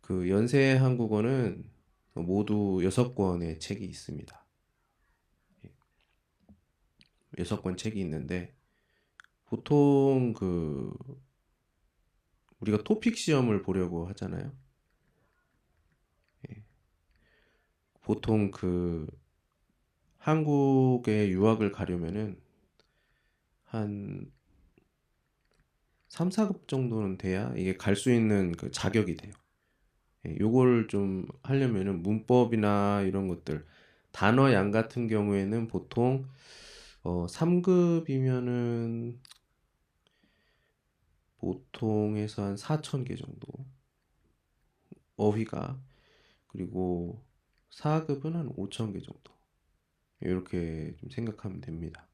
그 연세 한국어는 모두 6권의 책이 있습니다. 6권 책이 있는데 보통 그 우리가 토픽 시험을 보려고 하잖아요. 보통 그 한국에 유학을 가려면은 한 3, 4급 정도는 돼야 이게 갈 수 있는 그 자격이 돼요. 요걸 좀 하려면은 문법이나 이런 것들 단어 양 같은 경우에는 보통 3급이면은 보통에서 한 4,000개 정도 어휘가, 그리고 4급은 한 5,000개 정도, 이렇게 좀 생각하면 됩니다.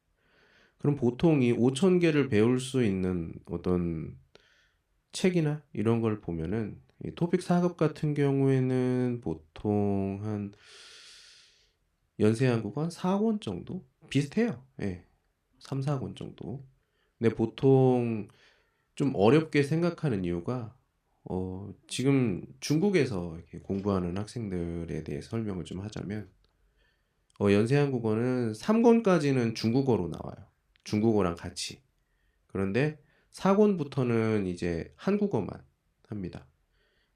그럼 보통 이 5,000개를 배울 수 있는 어떤 책이나 이런 걸 보면은 이 토픽 4급 같은 경우에는 보통 한 연세 한국어 한 4권 정도 비슷해요. 예. 3, 4권 정도. 근데 보통 좀 어렵게 생각하는 이유가 지금 중국에서 이렇게 공부하는 학생들에 대해 설명을 좀 하자면 연세 한국어는 3권까지는 중국어로 나와요. 중국어랑 같이. 그런데 4권부터는 이제 한국어만 합니다.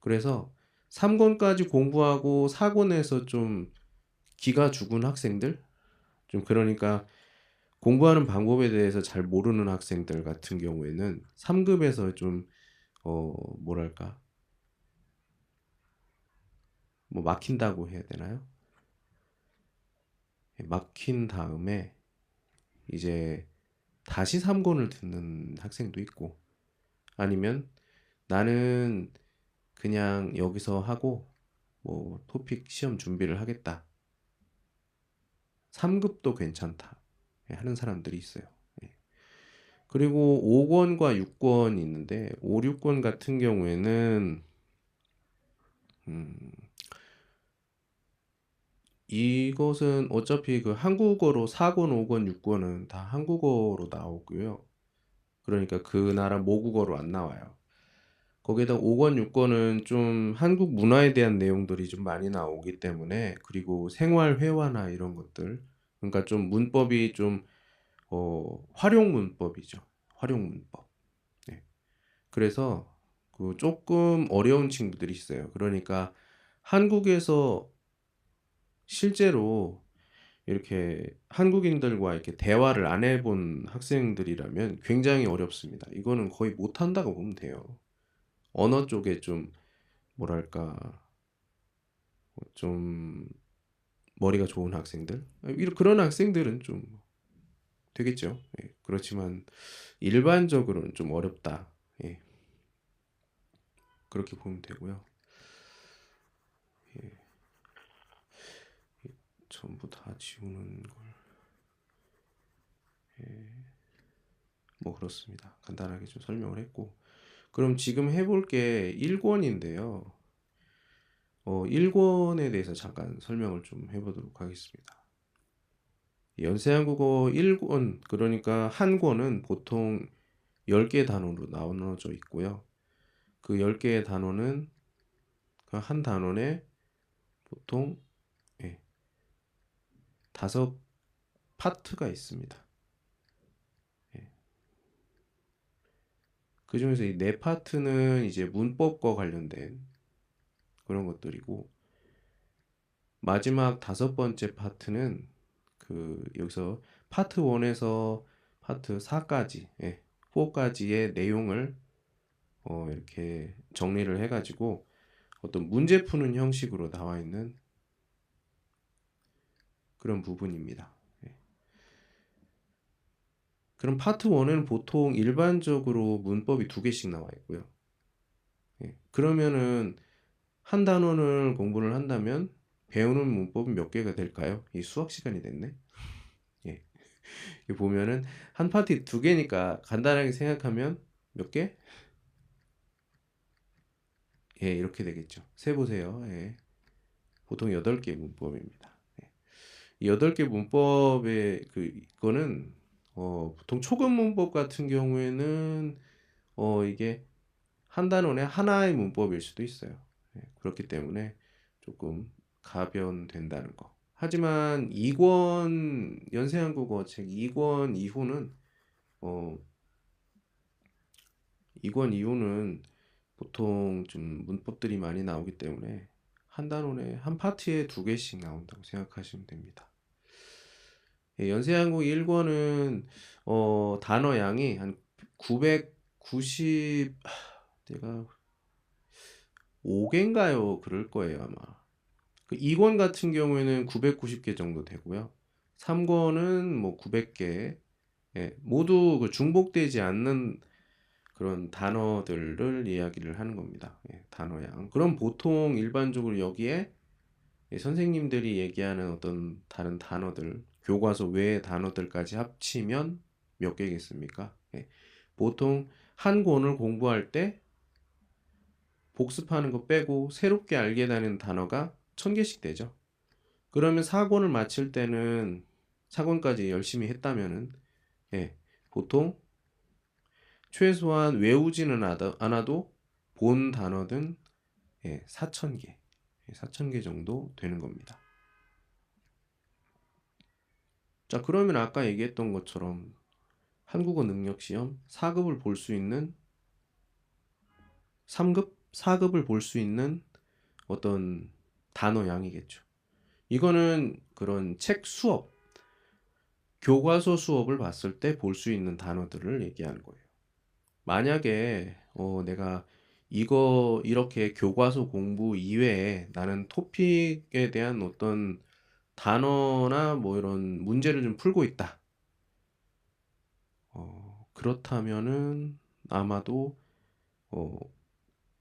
그래서 3권까지 공부하고 4권에서 좀 기가 죽은 학생들, 좀 그러니까 공부하는 방법에 대해서 잘 모르는 학생들 같은 경우에는 3급에서 좀 뭐랄까, 뭐 막힌다고 해야 되나요? 막힌 다음에 이제 다시 3권을 듣는 학생도 있고, 아니면 나는 그냥 여기서 하고 뭐 토픽 시험 준비를 하겠다, 3급도 괜찮다 하는 사람들이 있어요. 예. 그리고 5권과 6권이 있는데 5, 6권 같은 경우에는 음, 이것은 어차피 그 한국어로 4권, 5권, 6권은 다 한국어로 나오고요. 그러니까 그 나라 모국어로 안 나와요. 거기에다 5권, 6권은 좀 한국 문화에 대한 내용들이 좀 많이 나오기 때문에, 그리고 생활 회화나 이런 것들, 그러니까 좀 문법이 좀 활용 문법이죠. 활용 문법. 네. 그래서 그 조금 어려운 친구들이 있어요. 그러니까 한국에서 실제로 이렇게 한국인들과 이렇게 대화를 안 해본 학생들이라면 굉장히 어렵습니다. 이거는 거의 못한다고 보면 돼요. 언어 쪽에 좀 뭐랄까, 좀 머리가 좋은 학생들, 그런 학생들은 좀 되겠죠. 예, 그렇지만 일반적으로는 좀 어렵다. 예, 그렇게 보면 되고요. 예, 전부 다 지우는 걸. 뭐 그렇습니다. 간단하게 좀 설명을 했고, 그럼 지금 해볼 게 1권인데요. 1권에 대해서 잠깐 설명을 좀 해보도록 하겠습니다. 연세한국어 1권, 그러니까 한 권은 보통 10개 단원으로 나눠져 있고요. 그 10개의 단원은 그 한 단원에 보통 5파트가 있습니다. 예. 그 중에서 이 4파트는 이제 문법과 관련된 그런 것들이고, 마지막 5번째 파트는 그 여기서 파트 1에서 파트 4까지, 4까지의 내용을 이렇게 정리를 해가지고 어떤 문제 푸는 형식으로 나와 있는 그런 부분입니다. 예. 그럼 파트 1은 보통 일반적으로 문법이 2개씩 나와 있고요. 예. 그러면은 한 단원을 공부를 한다면 배우는 문법은 몇 개가 될까요? 이 수학 시간이 됐네. 예. 여기 보면은 한 파트 2개니까 간단하게 생각하면 몇 개? 예, 이렇게 되겠죠. 세 보세요. 예. 보통 8개 문법입니다. 예. 이 8개 문법의 이거는 보통 초급 문법 같은 경우에는 이게 한 단원에 하나의 문법일 수도 있어요. 그렇기 때문에 조금 가변된다는 거. 하지만 2권 연세한국어 책 2권 이후는 어 2권 이후는 보통 좀 문법들이 많이 나오기 때문에 한 단원에 한 파트에 2개씩 나온다고 생각하시면 됩니다. 연세한국 1권은 단어 양이 한 990, 내가 5개인가요? 그럴 거예요, 아마. 그 2권 같은 경우에는 990개 정도 되고요. 3권은 뭐 900개. 모두 그 중복되지 않는 그런 단어들을 이야기를 하는 겁니다. 단어양. 그럼 보통 일반적으로 여기에 선생님들이 얘기하는 어떤 다른 단어들, 교과서 외의 단어들까지 합치면 몇 개겠습니까? 보통 한 권을 공부할 때 복습하는 거 빼고 새롭게 알게 되는 단어가 1000개씩 되죠. 그러면 4권을 마칠 때는 4권까지 열심히 했다면은 보통 최소한 외우지는 않아도 본 단어든 4000개 4000개 정도 되는 겁니다. 자, 그러면 아까 얘기했던 것처럼 한국어 능력 시험 4급을 볼 수 있는 3급, 4급을 볼 수 있는 어떤 단어 양이겠죠. 이거는 그런 책 수업, 교과서 수업을 봤을 때 볼 수 있는 단어들을 얘기하는 거예요. 만약에 내가 이거 이렇게 교과서 공부 이외에 나는 토픽에 대한 어떤 단어나 뭐 이런 문제를 좀 풀고 있다. 그렇다면은 아마도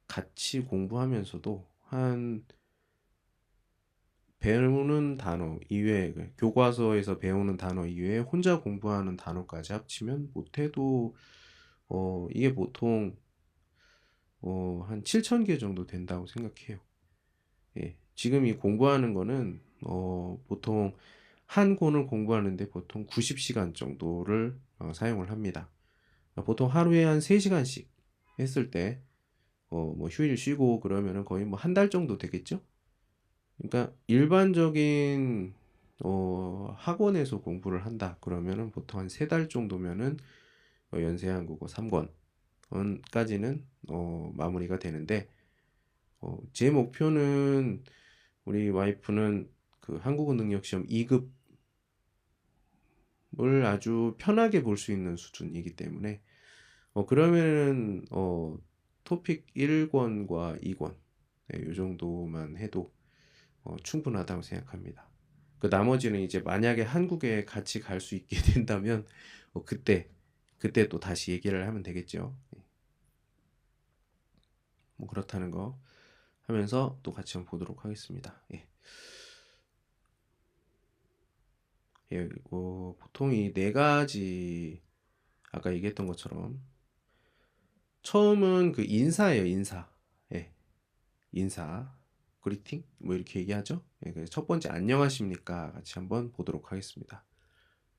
같이 공부하면서도 한 배우는 단어 이외에 교과서에서 배우는 단어 이외에 혼자 공부하는 단어까지 합치면 못해도 이게 보통 한 7,000개 정도 된다고 생각해요. 지금 이 공부하는 거는 보통 한 권을 공부하는데 보통 90시간 정도를 사용을 합니다. 보통 하루에 한 3시간씩 했을 때 뭐 휴일 쉬고 그러면은 거의 뭐 한 달 정도 되겠죠? 그러니까 일반적인 학원에서 공부를 한다 그러면은 보통 한 3달 정도면은 연세한국어 3권까지는 마무리가 되는데 제 목표는 우리 와이프는 그 한국어 능력 시험 2급을 아주 편하게 볼 수 있는 수준이기 때문에 그러면은 토픽 1권과 2권 이 정도만 해도 충분하다고 생각합니다. 그 나머지는 이제 만약에 한국에 같이 갈 수 있게 된다면 그때 또 다시 얘기를 하면 되겠죠. 뭐 그렇다는 거 하면서 또 같이 한번 보도록 하겠습니다. 보통 이 4가지 아까 얘기했던 것처럼 처음은 그 인사예요, 인사. 인사, 그리팅 뭐 이렇게 얘기하죠. 그래서 첫 번째 안녕하십니까 같이 한번 보도록 하겠습니다.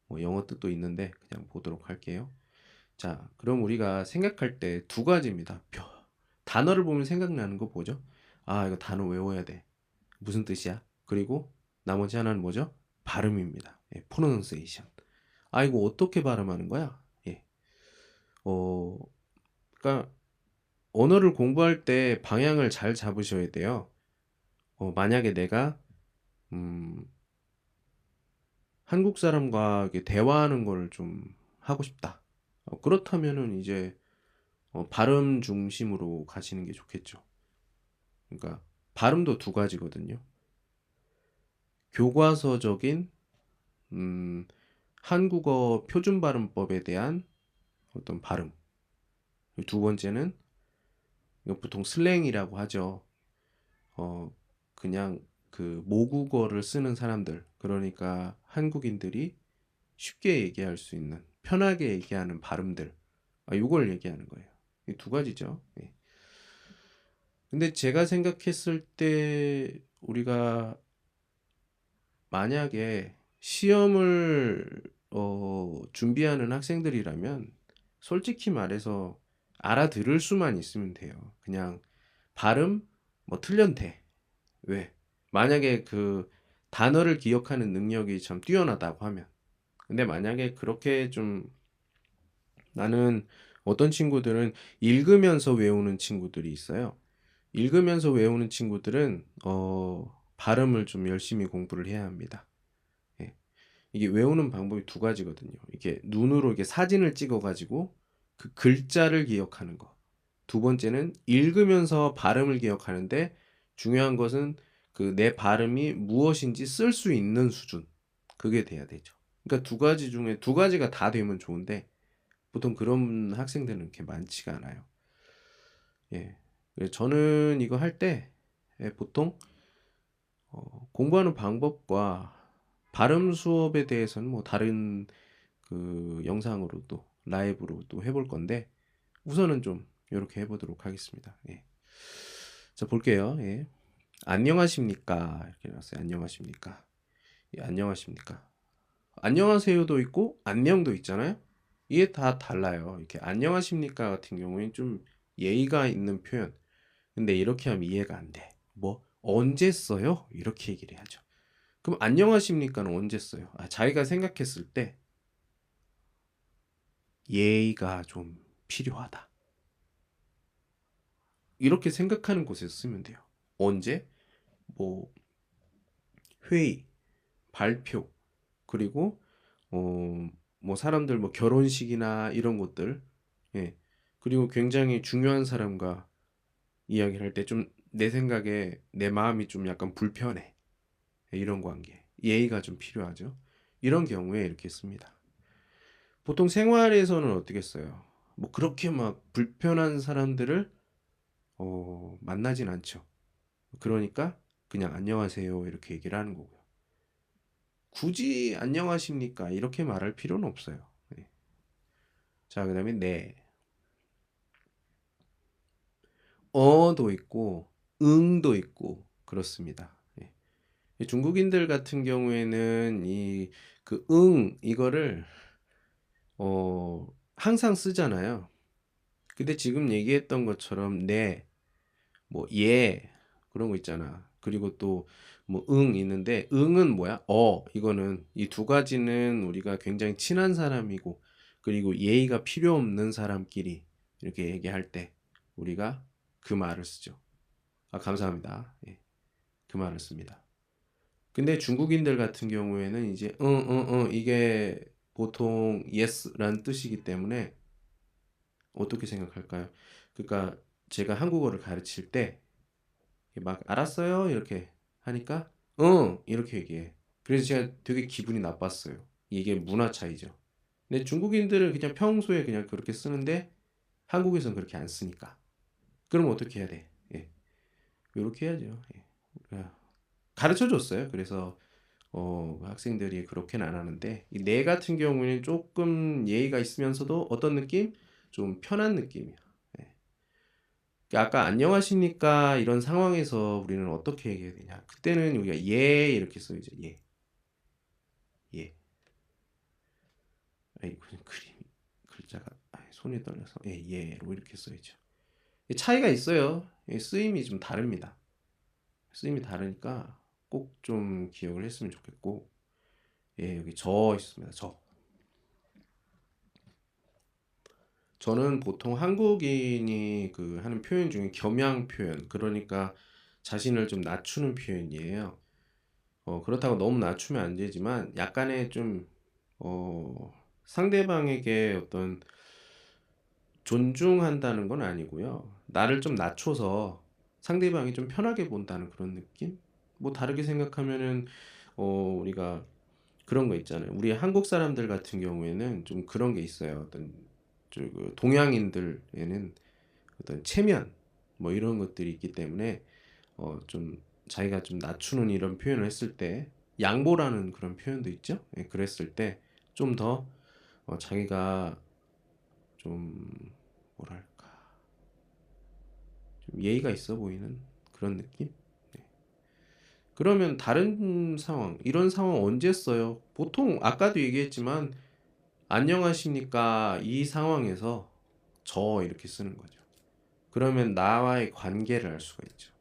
뭐 영어 뜻도 있는데 그냥 보도록 할게요. 자, 그럼 우리가 생각할 때 2가지입니다. 단어를 보면 생각나는 거 뭐죠? 아, 이거 단어 외워야 돼. 무슨 뜻이야? 그리고 나머지 하나는 뭐죠? 발음입니다. pronunciation. 아, 이거 어떻게 발음하는 거야? 어, 그러니까 언어를 공부할 때 방향을 잘 잡으셔야 돼요. 만약에 내가 한국 사람과 이렇게 대화하는 걸 좀 하고 싶다. 그렇다면은 이제 발음 중심으로 가시는 게 좋겠죠. 그러니까 발음도 2가지거든요. 교과서적인 한국어 표준 발음법에 대한 어떤 발음. 2번째는 이거 보통 슬랭이라고 하죠. 그냥 그 모국어를 쓰는 사람들, 그러니까 한국인들이 쉽게 얘기할 수 있는 편하게 얘기하는 발음들, 이걸 얘기하는 거예요. 이 2가지죠. 근데 제가 생각했을 때 우리가 만약에 시험을 준비하는 학생들이라면 솔직히 말해서 알아들을 수만 있으면 돼요. 그냥 발음, 뭐 틀려도 돼. 왜? 만약에 그 단어를 기억하는 능력이 참 뛰어나다고 하면. 근데 만약에 그렇게 좀 나는 어떤 친구들은 읽으면서 외우는 친구들이 있어요. 읽으면서 외우는 친구들은 발음을 좀 열심히 공부를 해야 합니다. 예. 이게 외우는 방법이 두 가지거든요. 이게 눈으로 이게 사진을 찍어 가지고 그 글자를 기억하는 거. 두 번째는 읽으면서 발음을 기억하는데 중요한 것은 그 내 발음이 무엇인지 쓸 수 있는 수준. 그게 돼야 되죠. 그러니까 두 가지 중에 두 가지가 다 되면 좋은데 보통 그런 학생들은 그렇게 많지가 않아요. 예. 그래서 저는 이거 할 때 보통 공부하는 방법과 발음 수업에 대해서는 뭐 다른 그 영상으로 또 라이브로 또 해볼 건데 우선은 좀 이렇게 해보도록 하겠습니다. 예. 자, 볼게요. 예. 안녕하십니까? 이렇게 나왔어요. 안녕하십니까? 예, 안녕하십니까? 안녕하세요도 있고 안녕도 있잖아요. 이게 다 달라요. 이렇게 안녕하십니까 같은 경우에는 좀 예의가 있는 표현. 근데 이렇게 하면 이해가 안 돼. 뭐 언제 써요? 이렇게 얘기를 해야죠. 그럼 안녕하십니까는 언제 써요? 자기가 생각했을 때 예의가 좀 필요하다. 이렇게 생각하는 곳에서 쓰면 돼요. 언제? 뭐 회의, 발표, 그리고 뭐 사람들 뭐 결혼식이나 이런 것들, 예. 그리고 굉장히 중요한 사람과 이야기를 할 때 좀 내 생각에 내 마음이 좀 약간 불편해. 이런 관계. 예의가 좀 필요하죠. 이런 경우에 이렇게 씁니다. 보통 생활에서는 어떻게 써요? 뭐 그렇게 막 불편한 사람들을 만나진 않죠. 그러니까 그냥 안녕하세요 이렇게 얘기를 하는 거고요. 굳이 안녕하십니까 이렇게 말할 필요는 없어요. 네. 자, 그다음에 네. 어도 있고 응도 있고 그렇습니다. 예. 이 중국인들 같은 경우에는 이 그 이거를 항상 쓰잖아요. 근데 지금 얘기했던 것처럼 네, 뭐 예, 그런 거 있잖아. 그리고 또 뭐 있는데 응은 뭐야? 이거는 이 두 가지는 우리가 굉장히 친한 사람이고 그리고 예의가 필요 없는 사람끼리 이렇게 얘기할 때 우리가 그 말을 쓰죠. 감사합니다. 예, 그 말을 씁니다. 근데 중국인들 같은 경우에는 이제 이게 보통 yes라는 뜻이기 때문에 어떻게 생각할까요? 그러니까 제가 한국어를 가르칠 때 막 알았어요 이렇게 하니까 응 이렇게 얘기해. 그래서 제가 되게 기분이 나빴어요. 이게 문화 차이죠. 근데 중국인들은 그냥 평소에 그냥 그렇게 쓰는데 한국에서는 그렇게 안 쓰니까. 그럼 어떻게 해야 돼? 예. 이렇게 해야죠. 예. 가르쳐 줬어요. 그래서 학생들이 그렇게는 안 하는데 이 네 같은 경우에는 조금 예의가 있으면서도 어떤 느낌? 좀 편한 느낌이야. 예. 아까 안녕하십니까 이런 상황에서 우리는 어떻게 얘기해야 되냐? 그때는 우리가 예 이렇게 써야죠. 예. 예. 무슨 그림 글자가 손이 떨려서 예로 이렇게 써야죠. 차이가 있어요. 쓰임이 좀 다릅니다. 쓰임이 다르니까 꼭 좀 기억을 했으면 좋겠고 여기 저 있습니다. 저는 보통 한국인이 그 하는 표현 중에 겸양 표현, 그러니까 자신을 좀 낮추는 표현이에요. 그렇다고 너무 낮추면 안 되지만 약간의 좀 상대방에게 어떤 존중한다는 건 아니고요. 나를 좀 낮춰서 상대방이 좀 편하게 본다는 그런 느낌? 뭐 다르게 생각하면은 우리가 그런 거 있잖아요. 우리 한국 사람들 같은 경우에는 좀 그런 게 있어요. 어떤 그 동양인들에는 어떤 체면 뭐 이런 것들이 있기 때문에 좀 자기가 좀 낮추는 이런 표현을 했을 때 양보라는 그런 표현도 있죠. 예, 그랬을 때 좀 더 자기가 좀 뭐랄까 좀 예의가 있어 보이는 그런 느낌? 네. 그러면 다른 상황, 이런 상황 언제 써요? 보통 아까도 얘기했지만 안녕하십니까 이 상황에서 저 이렇게 쓰는 거죠. 그러면 나와의 관계를 알 수가 있죠.